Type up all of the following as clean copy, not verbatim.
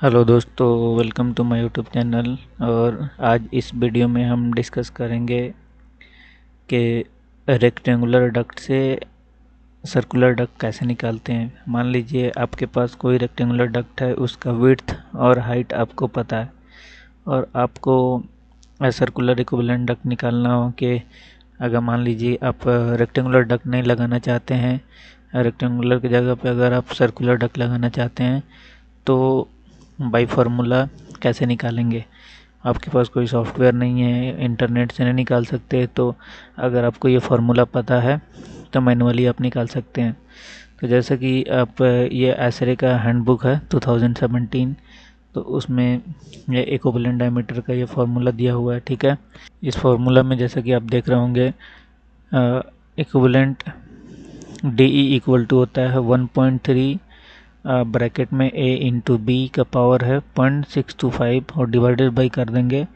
Hello दोस्तों, welcome to my YouTube channel. और आज इस वीडियो में हम डिस्कस करेंगे कि रेक्टेंगुलर डक्ट से सर्कुलर डक्ट कैसे निकालते हैं। मान लीजिए आपके पास कोई रेक्टेंगुलर डक्ट है, उसका विड्थ और हाइट आपको पता है और आपको सर्कुलर इक्विवेलेंट डक्ट निकालना हो कि अगर मान लीजिए आप रेक्टेंगुलर डक्ट नहीं लगाना चाहते हैं, रेक्टेंगुलर की जगह पे अगर आप सर्कुलर डक्ट लगाना चाहते हैं तो बाई फार्मूला कैसे निकालेंगे। आपके पास कोई सॉफ्टवेयर नहीं है, इंटरनेट से नहीं निकाल सकते, तो अगर आपको ये फार्मूला पता है तो मैनुअली आप निकाल सकते हैं। तो जैसे कि आप ये एसरे का हैंडबुक है 2017, तो उसमें ये इक्विवेलेंट डायमीटर का ये फार्मूला दिया हुआ है। ठीक है, इस फार्मूला में जैसा कि आप देख रहे होंगे, equivalent D E equal to होता है 1.3 ब्रैकेट में a इंटू बी का पावर है 0.625 और डिवाइडेड बाई कर देंगे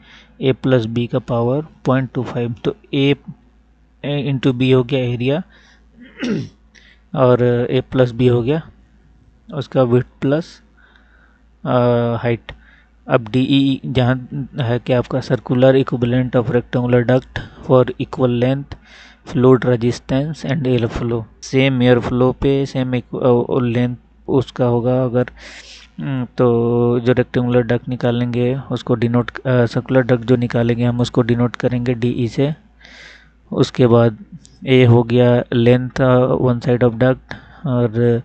a प्लस बी का पावर 0.25। तो a इंटू बी हो गया एरिया और a प्लस बी हो गया उसका विड्थ प्लस हाइट। अब डी ई जहाँ है कि आपका circular equivalent of rectangular duct for equal length, fluid resistance and air flow. Same air flow पे सेम लेंथ उसका होगा। अगर तो जो रेक्टेंगुलर डक्ट निकालेंगे उसको डिनोट, सर्कुलर डक्ट जो निकालेंगे हम उसको डिनोट करेंगे डी ई से। उसके बाद ए हो गया length one side of duct और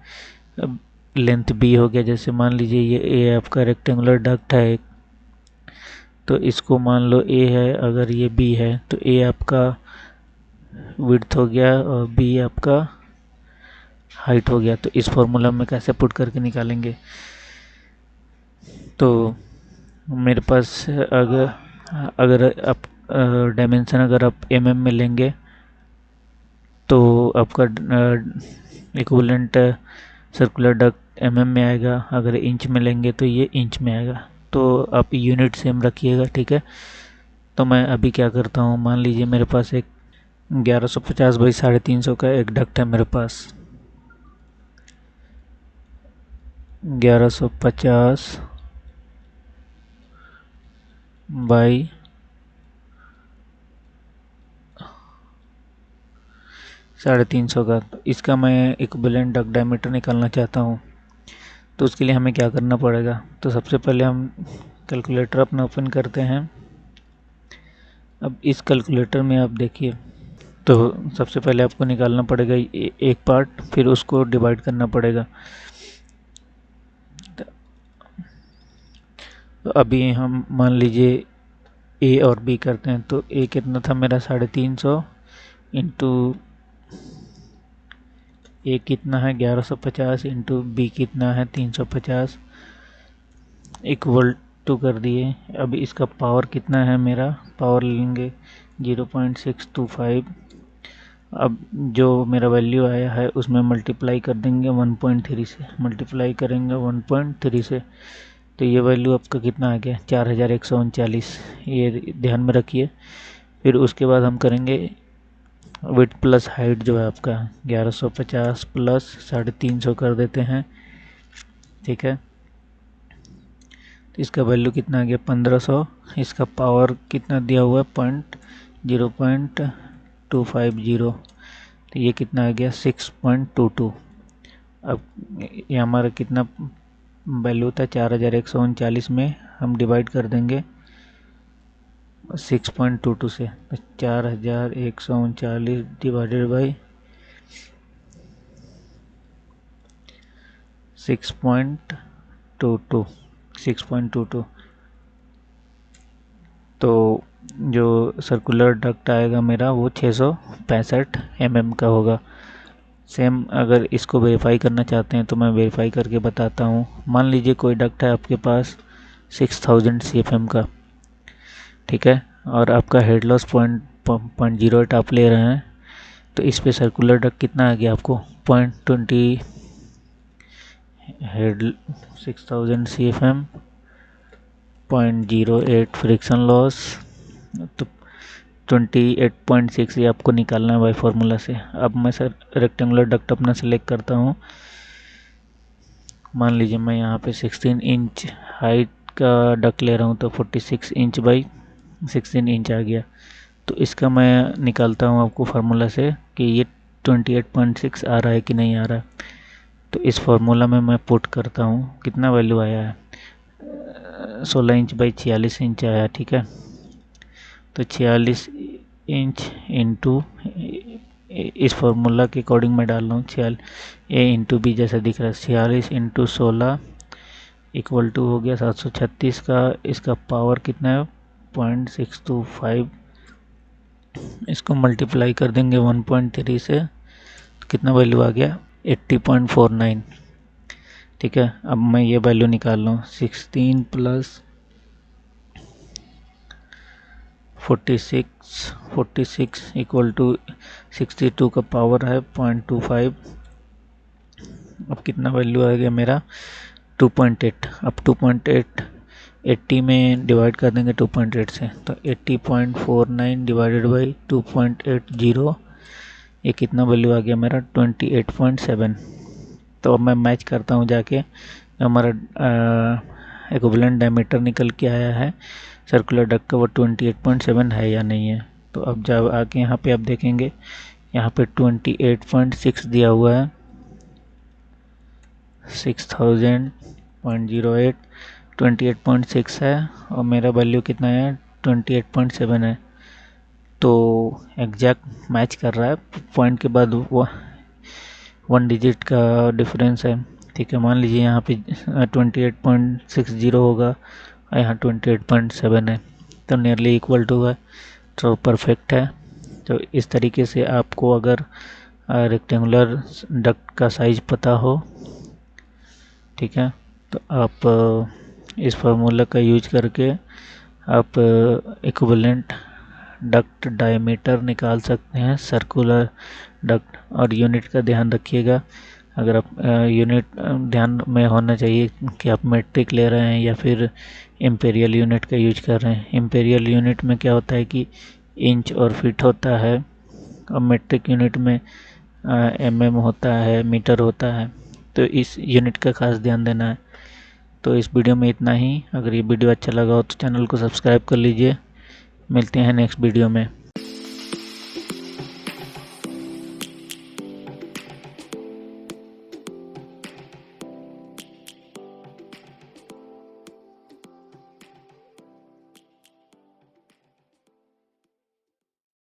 लेंथ बी हो गया। जैसे मान लीजिए ये ए आपका रेक्टेंगुलर डक्ट है, तो इसको मान लो ए है, अगर ये बी है तो ए आपका विड्थ हो गया और बी आपका हाइट हो गया। तो इस फॉर्मूला में कैसे पुट करके निकालेंगे। तो मेरे पास अगर अगर आप डायमेंशन अगर आप mm में लेंगे तो आपका इक्विवेलेंट सर्कुलर डक्ट mm में आएगा। अगर इंच में लेंगे तो ये इंच में आएगा। तो आप यूनिट सेम रखिएगा, ठीक है। तो मैं अभी क्या करता हूँ, मान लीजिए मेरे पास एक 1150 बाई 350 का एक डक्ट है मेरे पास। 1150 बाई 350 का। तो इसका मैं इक्विवेलेंट डक्ट डायमीटर निकालना चाहता हूँ। तो उसके लिए हमें क्या करना पड़ेगा, तो सबसे पहले हम कैलकुलेटर अपना ओपन करते हैं। अब इस कैलकुलेटर में आप देखिए, तो सबसे पहले आपको निकालना पड़ेगा एक पार्ट, फिर उसको डिवाइड करना पड़ेगा। तो अभी हम मान लीजिए ए और बी करते हैं। तो ए कितना था मेरा 350 इंटू ए कितना है 1150 इंटू बी कितना है 350 इक्वल टू कर दिए। अब इसका पावर कितना है, मेरा पावर लेंगे 0.625। अब जो मेरा वैल्यू आया है उसमें मल्टीप्लाई कर देंगे 1.3 से, मल्टीप्लाई करेंगे 1.3 से, तो ये वैल्यू आपका कितना आ गया 4139। ये ध्यान में रखिए। फिर उसके बाद हम करेंगे विड्थ प्लस हाइट, जो है आपका 1150 प्लस 350 कर देते हैं, ठीक है। तो इसका वैल्यू कितना आ गया 1500। इसका पावर कितना दिया हुआ है 0.0250। तो ये कितना आ गया 6.22। अब ये हमारा कितना वैल्यू था 4139 में हम डिवाइड कर देंगे 6.22 से। तो 4139 डिवाइडेड बाई 6.22 6.22। तो जो सर्कुलर डक्ट आएगा मेरा वो 665 mm का होगा। सेम अगर इसको वेरीफाई करना चाहते हैं तो मैं वेरीफाई करके बताता हूँ। मान लीजिए कोई डक्ट है आपके पास 6000 CFM का, ठीक है, और आपका हेड लॉस 0.08 आप ले रहे हैं। तो इस पे सर्कुलर डक्ट कितना आ गया आपको 0.20 हेड 6000 CFM 0.08 फ्रिक्शन लॉस, तो 28.6 ये आपको निकालना है बाई फार्मूला से। अब मैं सर रेक्टेंगुलर डक्ट अपना सेलेक्ट करता हूँ। मान लीजिए मैं यहाँ पे 16 इंच हाइट का डक्ट ले रहा हूँ तो 46 इंच बाई 16 इंच आ गया। तो इसका मैं निकालता हूँ आपको फार्मूला से कि ये 28.6 आ रहा है कि नहीं आ रहा है। तो इस फार्मूला में मैं पुट करता हूँ, कितना वैल्यू आया है, 16 इंच बाई 46 इंच आया, ठीक है। तो 46 इंच इंटू इस फार्मूला के अकॉर्डिंग मैं डाल रहा हूँ ए इंटू बी जैसा दिख रहा है। 46 इंटू 16 इक्वल टू हो गया 736 का, इसका पावर कितना है 0.625। इसको मल्टीप्लाई कर देंगे 1.3 से तो कितना वैल्यू आ गया 80.49, ठीक है। अब मैं ये वैल्यू निकाल रहा हूँ 16 प्लस 46 इक्वल टू 62 का पावर है 0.25। अब कितना वैल्यू आ गया मेरा 2.8। अब 2.8 80 में डिवाइड कर देंगे 2.8 से तो 80.49 डिवाइडेड बाई 2.80, ये कितना वैल्यू आ गया मेरा 28.7। तो अब मैं मैच करता हूँ जाके, हमारा इक्विवेलेंट डायमीटर निकल के आया है सर्कुलर डक्ट का, वो 28.7 है या नहीं है। तो अब जब आके यहाँ पे आप देखेंगे, यहाँ पे 28.6 दिया हुआ है, 6000.08 28.6 है और मेरा वैल्यू कितना है 28.7 है। तो एग्जैक्ट मैच कर रहा है, पॉइंट के बाद वो 1 डिजिट का डिफरेंस है, ठीक है। मान लीजिए यहाँ पे 28.60 होगा और यहाँ 28.7 है, तो नियरली इक्वल टू है, तो परफेक्ट है। तो इस तरीके से आपको अगर रेक्टेंगुलर डक्ट का साइज पता हो, ठीक है, तो आप इस फार्मूला का यूज करके आप इक्विवेलेंट डक्ट डायमीटर निकाल सकते हैं सर्कुलर डक्ट। और यूनिट का ध्यान रखिएगा, अगर आप यूनिट ध्यान में होना चाहिए कि आप मेट्रिक ले रहे हैं या फिर इम्पेरियल यूनिट का यूज कर रहे हैं। इम्पेरियल यूनिट में क्या होता है कि इंच और फीट होता है और मेट्रिक यूनिट में mm होता है, मीटर होता है। तो इस यूनिट का खास ध्यान देना है। तो इस वीडियो में इतना ही। अगर ये वीडियो अच्छा लगा हो तो चैनल को सब्सक्राइब कर लीजिए। मिलते हैं नेक्स्ट वीडियो में।